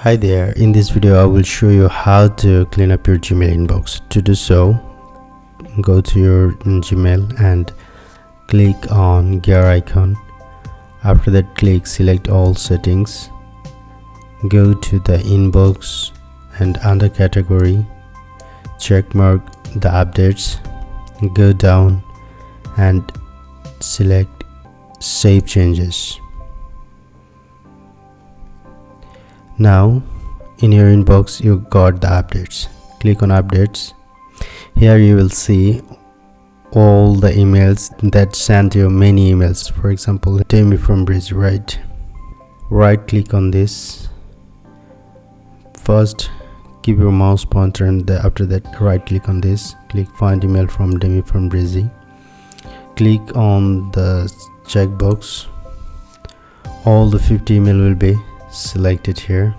Hi there, in this video I will show you how to clean up your Gmail inbox. To do so, go to your Gmail and click on gear icon. After that, select all settings, go to the inbox and under category check mark the updates, go down and select save changes. Now in your inbox you got the updates. Click on updates. Here you will see all the emails that sent you many emails. For example, Demi from Bridge, right click on this. First keep your mouse pointer and after that right click on this. Click find email from Demi from Bridge. Click on the checkbox. All the 50 email will be selected here.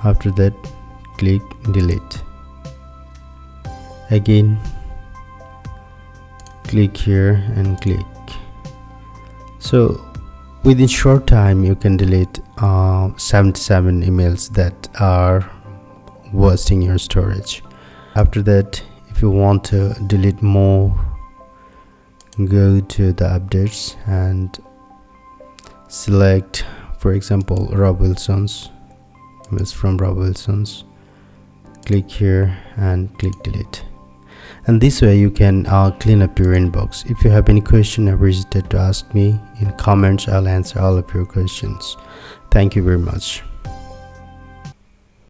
After that, click delete. Again click here and click. So within short time you can delete 77 emails that are wasting your storage. After that, if you want to delete more, go to the updates and select, for example, Rob Wilson's emails from Rob Wilson's. Click here and click delete. And this way you can clean up your inbox. If you have any question or visited to ask me in comments, I'll answer all of your questions. Thank you very much.